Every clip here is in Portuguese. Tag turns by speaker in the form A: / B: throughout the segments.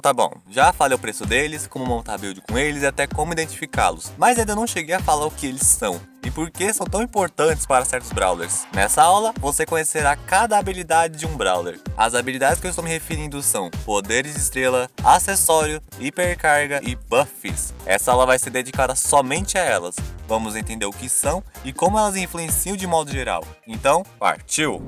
A: Tá bom. Já falei o preço deles, como montar build com eles e até como identificá-los. Mas ainda não cheguei a falar o que eles são e por que são tão importantes para certos brawlers. Nessa aula, você conhecerá cada habilidade de um brawler. As habilidades que eu estou me referindo são poderes de estrela, acessório, hipercarga e buffs. Essa aula vai ser dedicada somente a elas. Vamos entender o que são e como elas influenciam de modo geral. Então, partiu!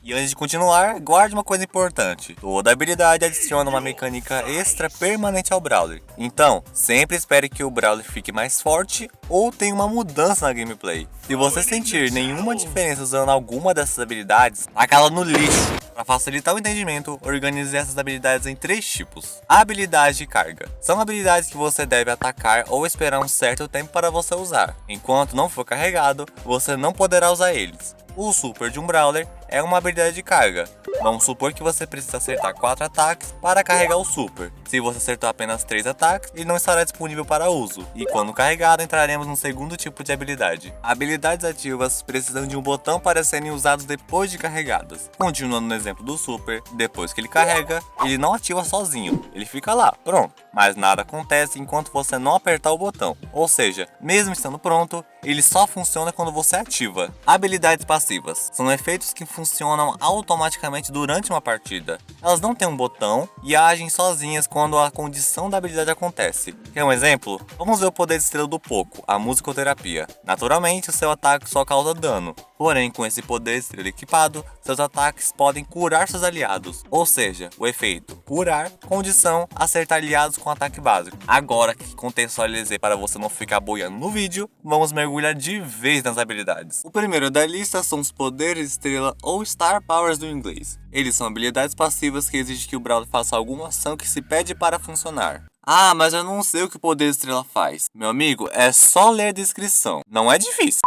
A: E antes de continuar, guarde uma coisa importante. Toda habilidade adiciona uma mecânica extra permanente ao brawler. Então, sempre espere que o brawler fique mais forte ou tenha uma mudança na gameplay. Se você sentir nenhuma diferença usando alguma dessas habilidades, taca-la no lixo. Para facilitar o entendimento, organize essas habilidades em 3 tipos. Habilidade de carga. São habilidades que você deve atacar ou esperar um certo tempo para você usar. Enquanto não for carregado, você não poderá usar eles. O super de um brawler é uma habilidade de carga. Vamos supor que você precisa acertar 4 ataques para carregar o super. Se você acertou apenas 3 ataques, ele não estará disponível para uso. E quando carregado, entraremos no segundo tipo de habilidade. Habilidades ativas precisam de um botão para serem usados depois de carregadas. Continuando no exemplo do super, depois que ele carrega, ele não ativa sozinho. Ele fica lá, pronto. Mas nada acontece enquanto você não apertar o botão. Ou seja, mesmo estando pronto, ele só funciona quando você ativa. Habilidades passivas são efeitos que funcionam automaticamente durante uma partida. Elas não têm um botão e agem sozinhas quando a condição da habilidade acontece. Quer um exemplo? Vamos ver o poder de estrela do Poco, a musicoterapia. Naturalmente, o seu ataque só causa dano. Porém, com esse poder de estrela equipado, seus ataques podem curar seus aliados. Ou seja, o efeito curar, condição, acertar aliados com ataque básico. Agora que contextualizei para você não ficar boiando no vídeo, vamos mergulhar de vez nas habilidades. O primeiro da lista são os poderes estrela ou Star Powers do inglês. Eles são habilidades passivas que exigem que o brawler faça alguma ação que se pede para funcionar. Ah, mas eu não sei o que o poder estrela faz. Meu amigo, é só ler a descrição. Não é difícil.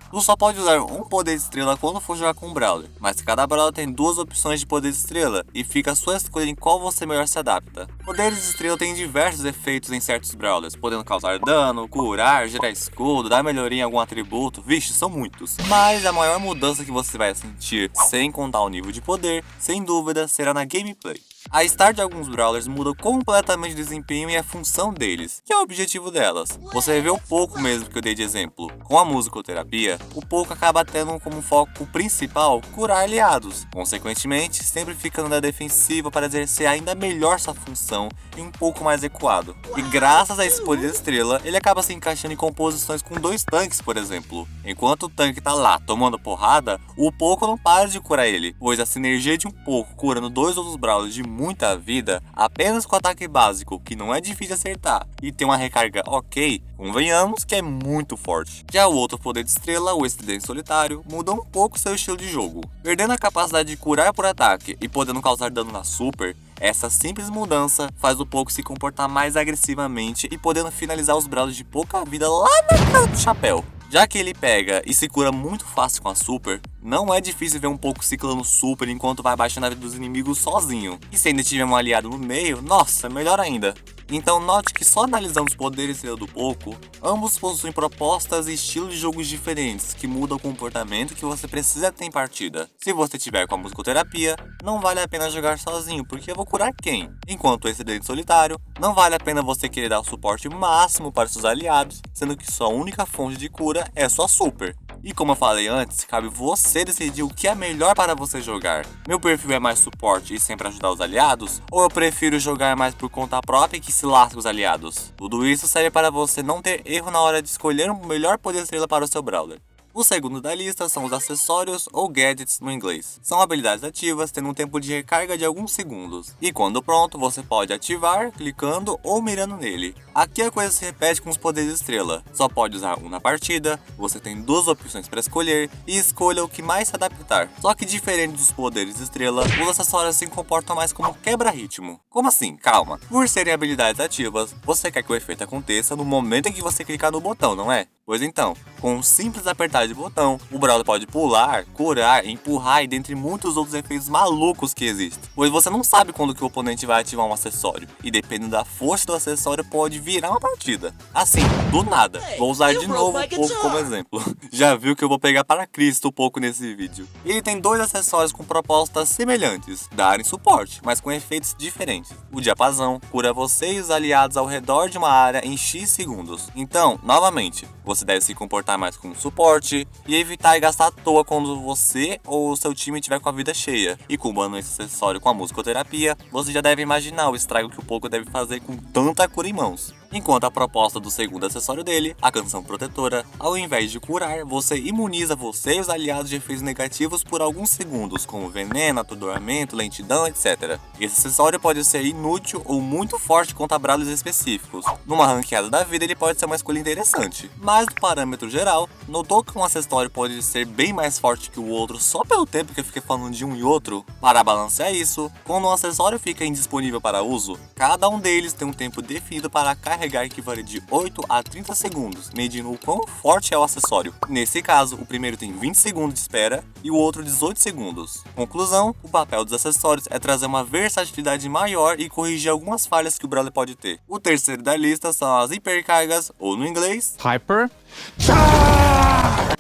A: Tu só pode usar um poder de estrela quando for jogar com um brawler, mas cada brawler tem 2 opções de poder de estrela e fica a sua escolha em qual você melhor se adapta. Poderes de estrela têm diversos efeitos em certos brawlers, podendo causar dano, curar, gerar escudo, dar melhoria em algum atributo, vixe, são muitos. Mas a maior mudança que você vai sentir, sem contar o nível de poder, sem dúvida, será na gameplay. A start de alguns brawlers muda completamente o desempenho e a função deles, que é o objetivo delas. Você vê o Poco mesmo que eu dei de exemplo. Com a musicoterapia, o Poco acaba tendo como foco principal curar aliados. Consequentemente, sempre ficando na defensiva para exercer ainda melhor sua função e um pouco mais recuado. E graças a esse poder de estrela, ele acaba se encaixando em composições com 2 tanques, por exemplo. Enquanto o tanque tá lá tomando porrada, o Poco não para de curar ele, pois a sinergia de um Poco curando 2 outros brawlers de muita vida, apenas com ataque básico, que não é difícil de acertar, e tem uma recarga ok, convenhamos que é muito forte. Já o outro poder de estrela, o Estridente Solitário, muda um pouco seu estilo de jogo. Perdendo a capacidade de curar por ataque e podendo causar dano na super, essa simples mudança faz o Poco se comportar mais agressivamente e podendo finalizar os brawlers de pouca vida lá na cara do chapéu. Já que ele pega e se cura muito fácil com a super, não é difícil ver um Poco ciclando super enquanto vai baixando a vida dos inimigos sozinho. E se ainda tiver um aliado no meio, nossa, melhor ainda. Então note que só analisando os poderes do Poco, ambos possuem propostas e estilos de jogos diferentes que mudam o comportamento que você precisa ter em partida. Se você tiver com a musicoterapia, não vale a pena jogar sozinho, porque eu vou curar quem? Enquanto o Estridente Solitário, não vale a pena você querer dar o suporte máximo para seus aliados, sendo que sua única fonte de cura é sua super. E como eu falei antes, cabe você decidir o que é melhor para você jogar. Meu perfil é mais suporte e sempre ajudar os aliados? Ou eu prefiro jogar mais por conta própria e que se lasque os aliados? Tudo isso serve para você não ter erro na hora de escolher o melhor poder estrela para o seu brawler. O segundo da lista são os acessórios ou gadgets no inglês. São habilidades ativas tendo um tempo de recarga de alguns segundos. E quando pronto, você pode ativar clicando ou mirando nele. Aqui a coisa se repete com os poderes de estrela. Só pode usar um na partida, você tem 2 opções para escolher e escolha o que mais se adaptar. Só que diferente dos poderes de estrela, os acessórios se comportam mais como quebra-ritmo. Como assim? Calma. Por serem habilidades ativas, você quer que o efeito aconteça no momento em que você clicar no botão, não é? Pois então, com um simples apertar de botão, o Brawler pode pular, curar, empurrar e dentre muitos outros efeitos malucos que existem. Pois você não sabe quando que o oponente vai ativar um acessório, e dependendo da força do acessório pode virar uma partida. Assim, do nada. Vou usar de novo o Poco como exemplo. Já viu que eu vou pegar para Cristo o Poco nesse vídeo. Ele tem dois acessórios com propostas semelhantes, darem suporte, mas com efeitos diferentes. O diapasão cura você e os aliados ao redor de uma área em X segundos. Então, novamente, você deve se comportar mais como suporte e evitar gastar à toa quando você ou o seu time estiver com a vida cheia. E combando esse acessório com a musicoterapia, você já deve imaginar o estrago que o Poco deve fazer com tanta cura em mãos. Enquanto a proposta do segundo acessório dele, a canção protetora, ao invés de curar, você imuniza você e os aliados de efeitos negativos por alguns segundos, como veneno, atordoamento, lentidão, etc. Esse acessório pode ser inútil ou muito forte contra brawlers específicos. Numa ranqueada da vida ele pode ser uma escolha interessante, mas no parâmetro geral, notou que um acessório pode ser bem mais forte que o outro só pelo tempo que eu fiquei falando de um e outro? Para balancear isso, quando um acessório fica indisponível para uso, cada um deles tem um tempo definido para carregar que varia de 8 a 30 segundos, medindo o quão forte é o acessório. Nesse caso, o primeiro tem 20 segundos de espera e o outro 18 segundos. Conclusão, o papel dos acessórios é trazer uma versatilidade maior e corrigir algumas falhas que o Brawler pode ter. O terceiro da lista são as hipercargas, ou no inglês,
B: Hyper.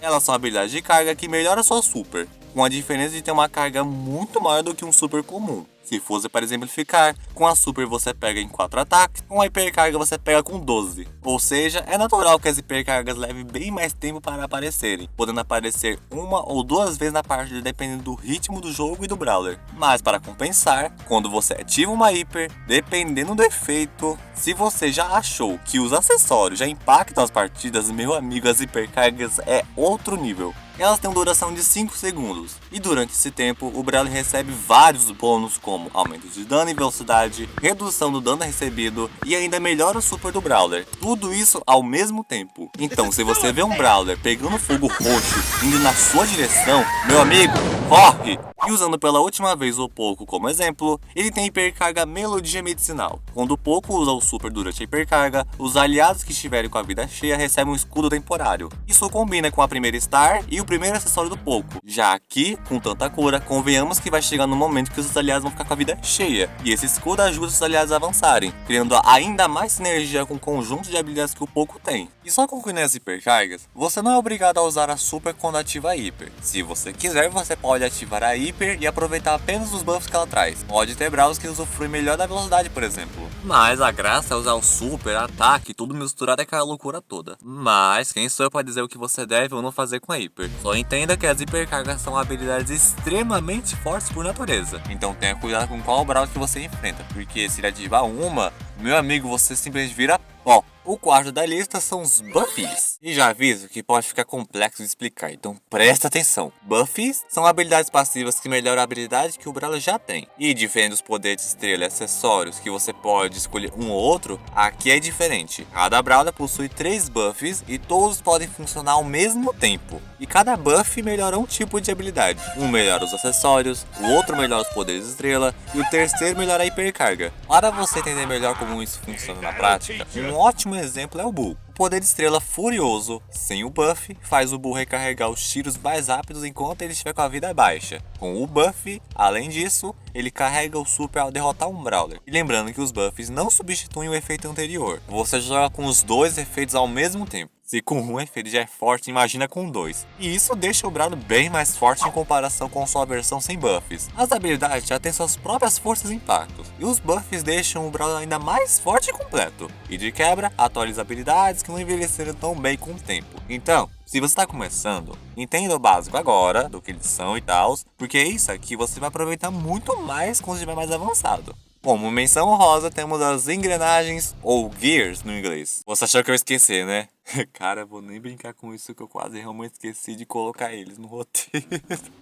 A: elas são habilidades de carga que melhoram sua super, com a diferença de ter uma carga muito maior do que um super comum. Se fosse para exemplificar, com a super você pega em 4 ataques, com a hipercarga você pega com 12. Ou seja, é natural que as hipercargas levem bem mais tempo para aparecerem, podendo aparecer uma ou duas vezes na partida dependendo do ritmo do jogo e do Brawler. Mas para compensar, quando você ativa uma hiper, dependendo do efeito, se você já achou que os acessórios já impactam as partidas, meu amigo, as hipercargas é outro nível. Elas têm duração de 5 segundos, e durante esse tempo o Brawler recebe vários bônus como aumento de dano e velocidade, redução do dano recebido e ainda melhora o super do Brawler. Tudo isso ao mesmo tempo. Então se você vê um Brawler pegando fogo roxo indo na sua direção, meu amigo, corre! E usando pela última vez o Poco como exemplo, ele tem hipercarga melodia medicinal. Quando o Poco usa o super durante a hipercarga, os aliados que estiverem com a vida cheia recebem um escudo temporário. Isso combina com a primeira Star e o primeiro acessório do Poco. Já aqui, com tanta cura, convenhamos que vai chegar no momento que os aliados vão ficar com a vida cheia. E esse escudo ajuda os aliados a avançarem, criando ainda mais sinergia com o conjunto de habilidades que o Poco tem. E só concluindo as hipercargas, você não é obrigado a usar a super quando ativa a hiper. Se você quiser, você pode ativar a hiper e aproveitar apenas os buffs que ela traz. Pode ter brawlers que usufruem melhor da velocidade, por exemplo. Mas a graça é usar o super, ataque, tudo misturado é aquela loucura toda. Mas quem sou eu para dizer o que você deve ou não fazer com a hiper? Só entenda que as hipercargas são habilidades extremamente fortes por natureza. Então tenha cuidado com qual brawler que você enfrenta, porque se ele ativar uma, meu amigo, você simplesmente vira pó. O quarto da lista são os Buffs. E já aviso que pode ficar complexo de explicar, então presta atenção. Buffs são habilidades passivas que melhoram a habilidade que o Brawler já tem. E diferente dos poderes de estrela e acessórios que você pode escolher um ou outro, aqui é diferente. Cada Brawler possui 3 Buffs e todos podem funcionar ao mesmo tempo. E cada buff melhora um tipo de habilidade. Um melhora os acessórios, o outro melhora os poderes de estrela e o terceiro melhora a hipercarga. Para você entender melhor como isso funciona na prática, um ótimo exemplo é o Bull. O poder de estrela furioso, sem o buff, faz o Bull recarregar os tiros mais rápidos enquanto ele estiver com a vida baixa. Com o buff, além disso, ele carrega o super ao derrotar um Brawler. E lembrando que os buffs não substituem o efeito anterior. Você joga com os dois efeitos ao mesmo tempo. Se com um efeito já é forte, imagina com dois. E isso deixa o Brawler bem mais forte em comparação com sua versão sem buffs. As habilidades já têm suas próprias forças e impactos. E os buffs deixam o Brawler ainda mais forte e completo. E de quebra, atualiza habilidades que não envelheceram tão bem com o tempo. Então, se você está começando, entenda o básico agora, do que eles são e tal, porque isso aqui você vai aproveitar muito mais quando estiver mais avançado. Como menção honrosa, temos as engrenagens, ou gears no inglês. Você achou que eu esqueci, né? Cara, vou nem brincar com isso que eu quase realmente esqueci de colocar eles no roteiro.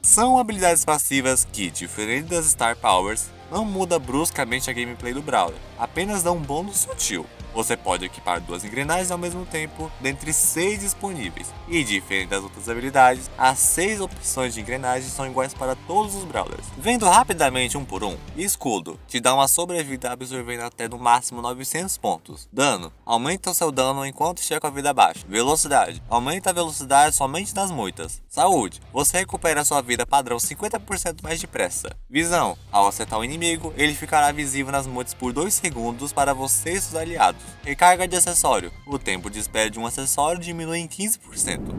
A: São habilidades passivas que, diferente das Star Powers, não muda bruscamente a gameplay do Brawler, apenas dá um bônus sutil. Você pode equipar 2 engrenagens ao mesmo tempo, dentre 6 disponíveis. E diferente das outras habilidades, as 6 opções de engrenagens são iguais para todos os Brawlers. Vendo rapidamente um por um, Escudo te dá uma sobrevida absorvendo até no máximo 900 pontos. Dano, aumenta o seu dano enquanto estiver com a vida baixa. Velocidade, aumenta a velocidade somente nas moitas. Saúde, você recupera sua vida padrão 50% mais depressa. Visão, ao acertar o inimigo, ele ficará visível nas moitas por 2 segundos para você e seus aliados. Recarga de acessório, o tempo de espera de um acessório diminui em 15%.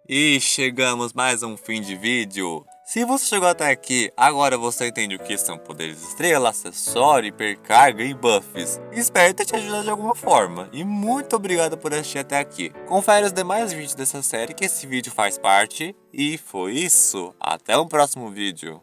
A: E chegamos mais a um fim de vídeo. Se você chegou até aqui, agora você entende o que são poderes estrela, acessório, hipercarga e buffs. Espero ter te ajudado de alguma forma, e muito obrigado por assistir até aqui. Confere os demais vídeos dessa série que esse vídeo faz parte, e foi isso. Até o próximo vídeo.